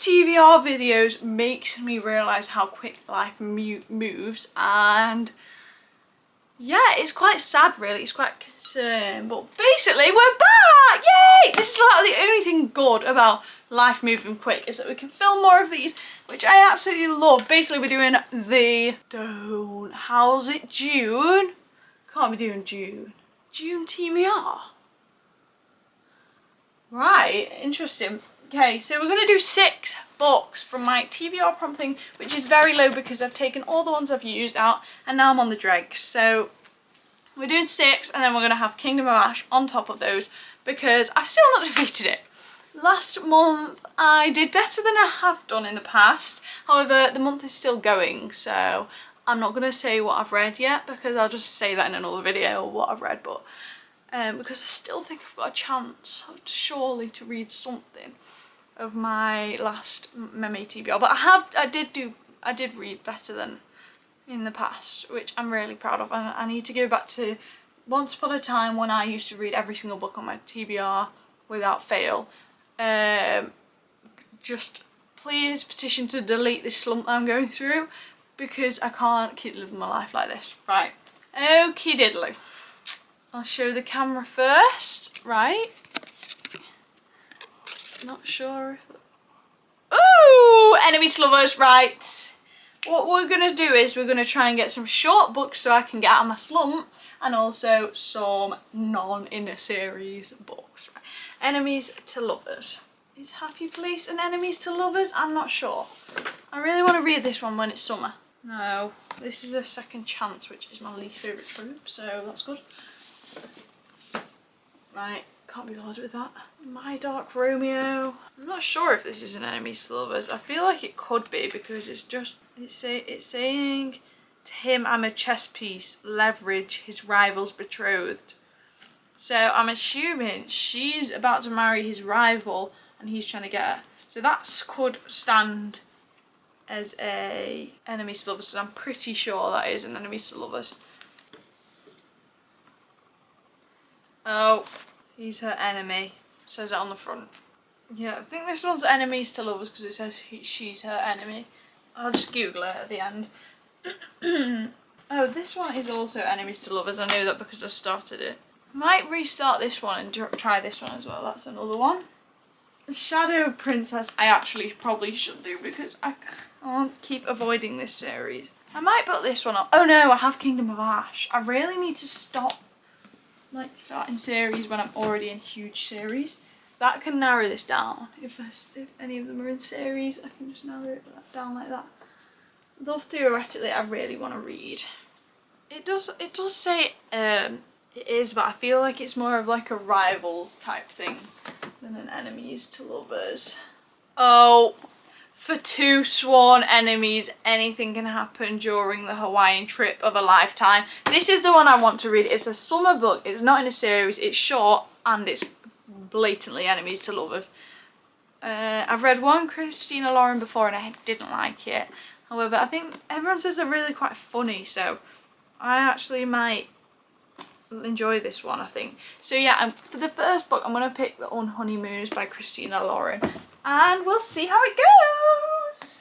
TBR videos makes me realise how quick life moves, and yeah, it's quite sad really, it's quite concerning, but basically we're back! Yay! This is like the only thing good about life moving quick is that we can film more of these, which I absolutely love. Basically we're doing how's it, June? Can't be doing June. June TBR. Right, interesting. Okay, so we're going to do 6 books from my TBR prompting, which is very low because I've taken all the ones I've used out and now I'm on the dregs. So we're doing 6 and then we're going to have Kingdom of Ash on top of those because I've still not defeated it. Last month I did better than I have done in the past. However, the month is still going, so I'm not going to say what I've read yet because I'll just say that in another video what I've read, but because I still think I've got a chance surely to read something of my last Meme TBR, but I did read better than in the past, which I'm really proud of. I need to go back to once upon a time when I used to read every single book on my TBR without fail. Just please petition to delete this slump that I'm going through because I can't keep living my life like this. Right, okie diddly. I'll show the camera first, right? Not sure if... Ooh! Enemy Lovers, right. What we're going to do is we're going to try and get some short books so I can get out of my slump, and also some non-inner series books. Right. Enemies to Lovers. Is Happy Place and Enemies to Lovers? I'm not sure. I really want to read this one when it's summer. No, this is the Second Chance, which is my least favourite trope, so that's good. Right, can't be bothered with that. My Dark Romeo. I'm not sure if this is an Enemies to Lovers. I feel like it could be because it's saying to him, I'm a chess piece, leverage his rival's betrothed. So I'm assuming she's about to marry his rival and he's trying to get her. So that could stand as a Enemies to Lovers. So I'm pretty sure that is an Enemies to Lovers. Oh, he's her enemy. It says it on the front. Yeah, I think this one's Enemies to Lovers because it says she's her enemy. I'll just Google it at the end. Oh, this one is also Enemies to Lovers. I know that because I started it. Might restart this one and try this one as well. That's another one. Shadow Princess I actually probably should do because I can't keep avoiding this series. I might put this one up. Oh no, I have Kingdom of Ash. I really need to stop starting series when I'm already in huge series. That can narrow this down. If any of them are in series, I can just narrow it down like that. Though theoretically I really want to read. It does say it is, but I feel like it's more of like a rivals type thing than an Enemies to Lovers. Oh, for 2 sworn enemies, anything can happen during the Hawaiian trip of a lifetime. This is the one I want to read. It's a summer book. It's not in a series. It's short and it's blatantly Enemies to Lovers. I've read one Christina Lauren before and I didn't like it. However, I think everyone says they're really quite funny, so I actually might enjoy this one, I think. So yeah, for the first book I'm going to pick The Unhoneymooners by Christina Lauren. And we'll see how it goes.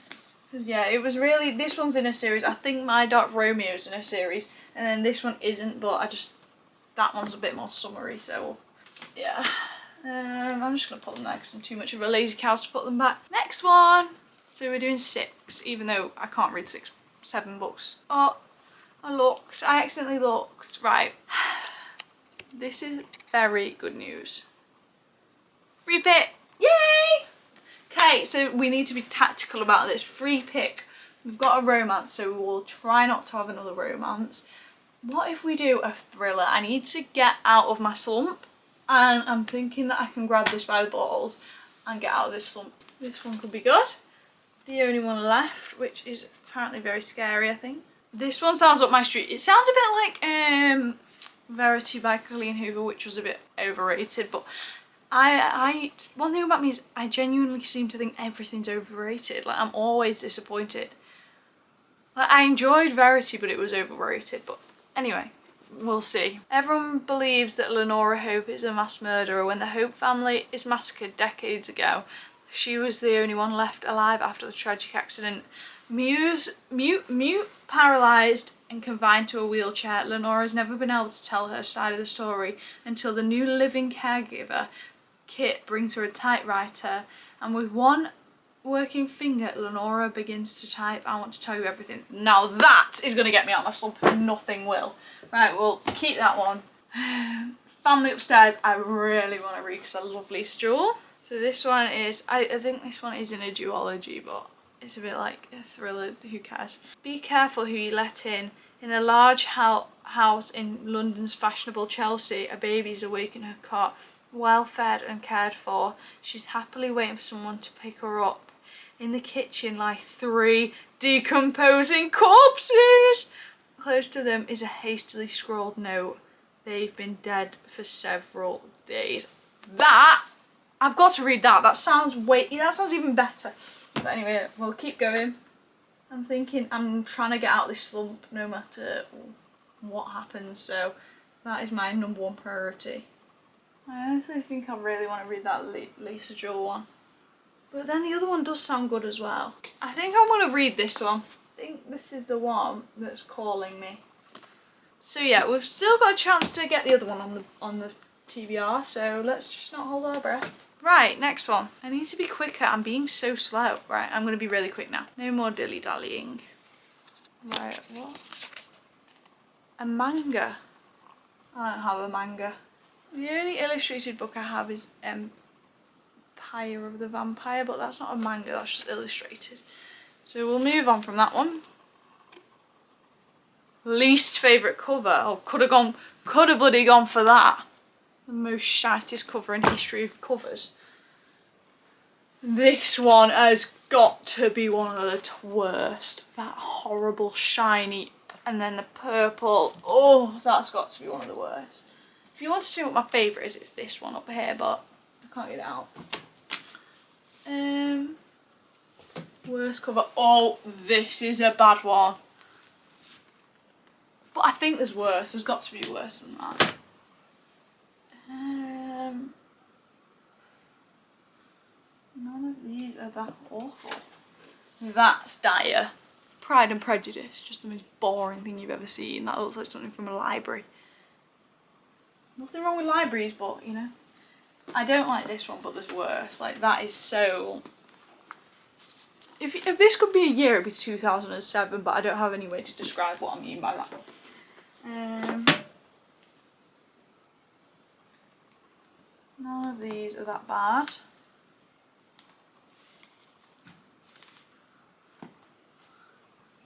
Because yeah, it was really, this one's in a series. I think My Dark Romeo is in a series. And then this one isn't, but that one's a bit more summery, so yeah. I'm just going to put them there because I'm too much of a lazy cow to put them back. Next one. So we're doing 6, even though I can't read 7 books. Oh, I accidentally looked. Right. This is very good news. Free pick. Yay! Okay, so we need to be tactical about this. Free pick. We've got a romance, so we'll try not to have another romance. What if we do a thriller? I need to get out of my slump, and I'm thinking that I can grab this by the balls and get out of this slump. This one could be good. The only one left, which is apparently very scary, I think. This one sounds up my street. It sounds a bit like Verity by Colleen Hoover, which was a bit overrated, but one thing about me is I genuinely seem to think everything's overrated. Like, I'm always disappointed. Like, I enjoyed Verity, but it was overrated. But anyway, we'll see. Everyone believes that Lenora Hope is a mass murderer when the Hope family is massacred decades ago. She was the only one left alive after the tragic accident. Mute, paralysed and confined to a wheelchair, Lenora has never been able to tell her side of the story until the new living caregiver, Kit, brings her a typewriter, and with one working finger, Lenora begins to type, "I want to tell you everything." Now that is going to get me out of my slump. Nothing will. Right, we'll keep that one. Family Upstairs, I really want to read because I love Lisa Jewell. So this one is, I think this one is in a duology, but it's a bit like a thriller, who cares. Be careful who you let in. In a large house in London's fashionable Chelsea, a baby is awake in her cot, well fed and cared for. She's happily waiting for someone to pick her up. In the kitchen lie 3 decomposing corpses. Close to them is a hastily scrawled note. They've been dead for several days. That, I've got to read that. That sounds even better. But anyway, we'll keep going. I'm trying to get out of this slump no matter what happens, so that is my #1 priority. I honestly think I really want to read that Lisa Jewell one. But then the other one does sound good as well. I think I want to read this one. I think this is the one that's calling me. So yeah, we've still got a chance to get the other one on the TBR, so let's just not hold our breath. Right, next one. I need to be quicker. I'm being so slow. Right, I'm going to be really quick now. No more dilly-dallying. Right, what? A manga. I don't have a manga. The only illustrated book I have is Empire of the Vampire, but that's not a manga, that's just illustrated. So we'll move on from that one. Least favourite cover. Oh, could have bloody gone for that. The most shittest cover in history of covers. This one has got to be one of the worst. That horrible shiny, and then the purple. Oh, that's got to be one of the worst. If you want to see what my favourite is, it's this one up here, but I can't get it out. Worst cover. Oh, this is a bad one. But I think there's worse. There's got to be worse than that. None of these are that awful. That's dire. Pride and Prejudice. Just the most boring thing you've ever seen. That looks like something from a library. Nothing wrong with libraries, but, you know. I don't like this one, but there's worse. Like, that is so... If this could be a year, it'd be 2007, but I don't have any way to describe what I mean by that. None of these are that bad.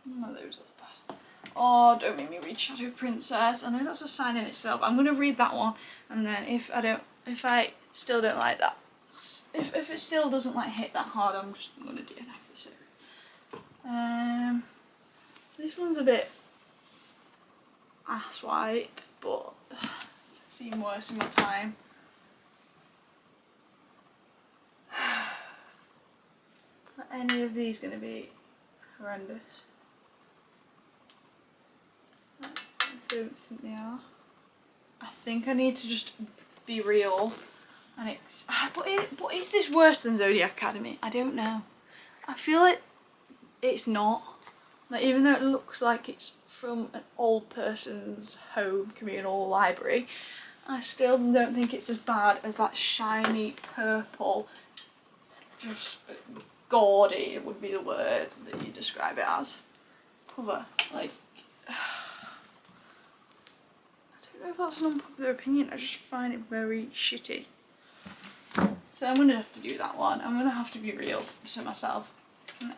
None of those are that bad. Oh, don't make me read Shadow Princess. I know that's a sign in itself. I'm gonna read that one, and then if I still don't like that, if it still doesn't like hit that hard, I'm just gonna DNF the series. This one's a bit asswipe, but it's seen worse in my time. Are any of these going to be horrendous? I don't think they are. I think I need to just be real, and it's. But is this worse than Zodiac Academy? I don't know. I feel like it's not. Like, even though it looks like it's from an old person's home communal library, I still don't think it's as bad as that shiny purple, just gaudy would be the word that you describe it as, cover. Like, I don't know if that's an unpopular opinion, I just find it very shitty. So I'm going to have to do that one. I'm going to have to be real to myself.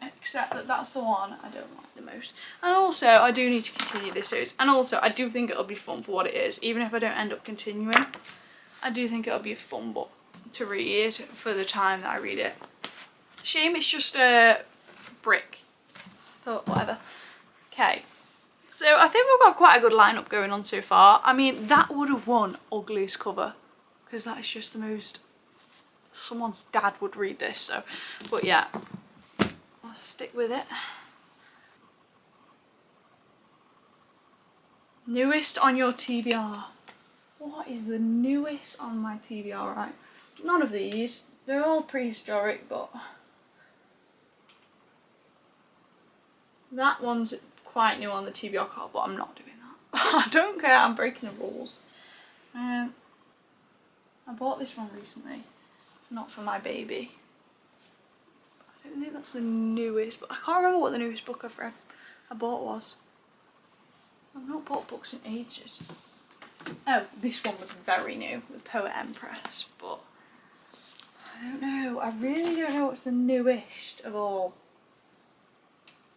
Accept that that's the one I don't like the most. And also, I do need to continue this series. And also, I do think it'll be fun for what it is. Even if I don't end up continuing, I do think it'll be a fun book to read for the time that I read it. Shame it's just a brick. But whatever. Okay. So I think we've got quite a good lineup going on so far. I mean, that would have won ugliest cover. Because that is just the most... Someone's dad would read this, so... But yeah. I'll stick with it. Newest on your TBR. What is the newest on my TBR, right? None of these. They're all prehistoric, but that one's quite new on the TBR card, but I'm not doing that. I don't care, I'm breaking the rules. I bought this one recently, not for my baby. I don't think that's the newest, but I can't remember what the newest book I bought was. I've not bought books in ages. Oh, this one was very new, the Poet Empress, but I don't know. I really don't know what's the newest of all.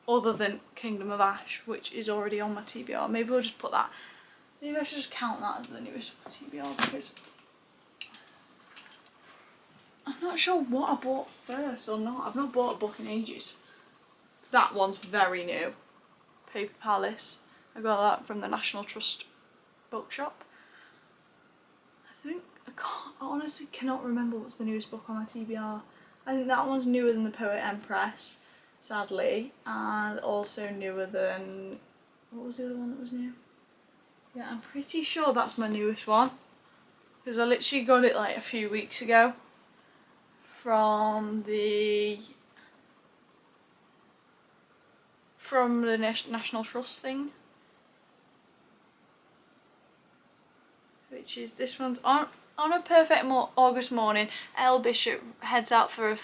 Other than Kingdom of Ash, which is already on my TBR. Maybe we'll just put that. Maybe I should just count that as the newest TBR because I'm not sure what I bought first or not. I've not bought a book in ages. That one's very new. Paper Palace. I got that from the National Trust bookshop. I honestly cannot remember what's the newest book on my TBR. I think that one's newer than the Poet Empress, sadly, and also newer than, what was the other one that was new? Yeah, I'm pretty sure that's my newest one, because I literally got it like a few weeks ago from the National Trust thing, which is this one's on a perfect August morning. Elle Bishop heads out for a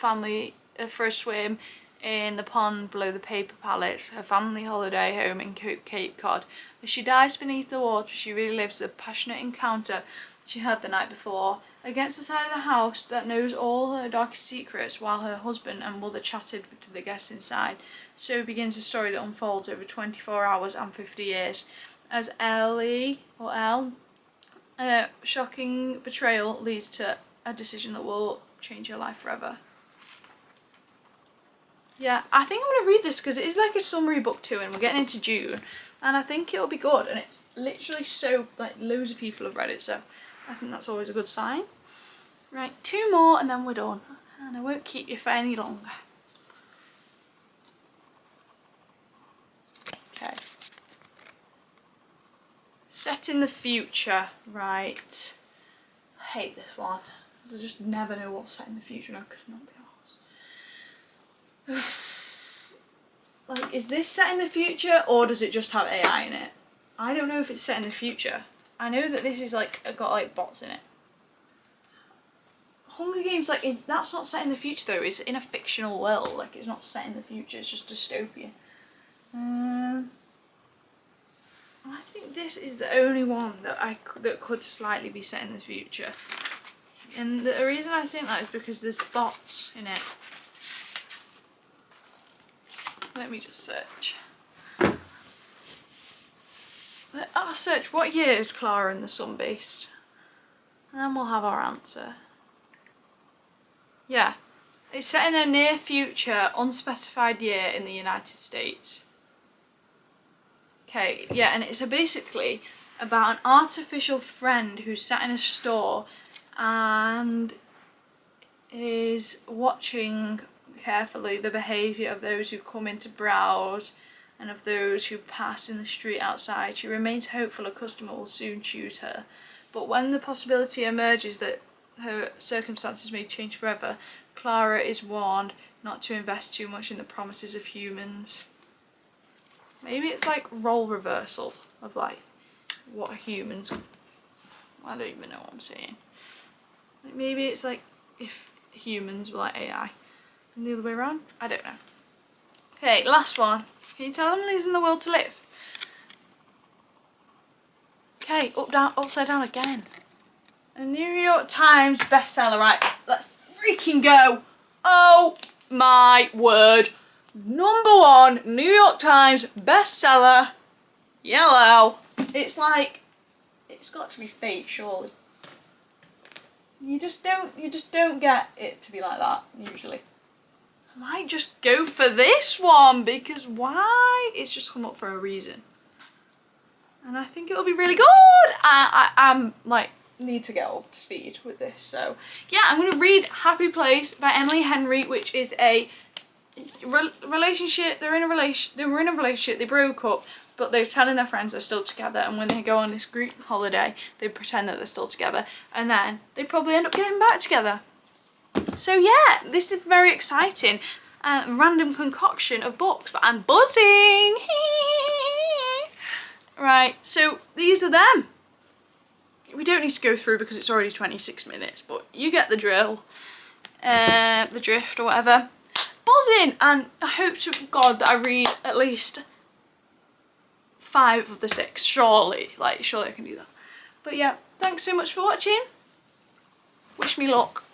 swim in the pond below the Paper Palace, her family holiday home in Cape Cod. As she dives beneath the water, she relives the passionate encounter she had the night before against the side of the house that knows all her darkest secrets, while her husband and mother chatted to the guests inside. So begins a story that unfolds over 24 hours and 50 years. As shocking betrayal leads to a decision that will change her life forever. Yeah, I think I'm going to read this because it is like a summary book too, and we're getting into June, and I think it'll be good, and it's literally so, like, loads of people have read it, so I think that's always a good sign. Right, 2 more and then we're done, and I won't keep you for any longer. Okay. Set in the future, right. I hate this one, because I just never know what's set in the future, and I could not be arsed. Like, is this set in the future, or does it just have AI in it? I don't know if it's set in the future. I know that this is like, got like bots in it. Hunger Games, like, that's not set in the future though, it's in a fictional world, like it's not set in the future, it's just dystopia. I think this is the only one that could slightly be set in the future. And the reason I think that is because there's bots in it. Let me just search. I'll search what year is Clara and the Sun based, and then we'll have our answer. Yeah, it's set in a near future, unspecified year in the United States. Okay, yeah, and it's basically about an artificial friend who's sat in a store and is watching carefully the behaviour of those who come in to browse and of those who pass in the street outside. She remains hopeful a customer will soon choose her, but when the possibility emerges that her circumstances may change forever, Clara is warned not to invest too much in the promises of humans. Maybe it's like role reversal of like what are humans. I don't even know what I'm saying. Like maybe it's like if humans were like AI and the other way around. I don't know. Okay, last one. Can you tell them Liz in the world to live? Okay, up, down, upside down again. A New York Times bestseller, right? Let's freaking go. Oh my word. #1 New York Times bestseller, yellow. It's like, it's got to be fake, surely. You just don't get it to be like that usually. I might just go for this one because why? It's just come up for a reason, and I think it'll be really good. I'm like need to get up to speed with this, so yeah, I'm gonna read Happy Place by Emily Henry, which is a relationship. They were in a relationship, they broke up, but they're telling their friends they're still together, and when they go on this group holiday they pretend that they're still together, and then they probably end up getting back together. So yeah, this is very exciting and random concoction of books, but I'm buzzing. Right, so these are them. We don't need to go through because it's already 26 minutes, but you get the drill, the drift or whatever. Buzzing, and I hope to God that I read at least 5 of the 6, surely, like surely I can do that. But yeah, thanks so much for watching. Wish me luck.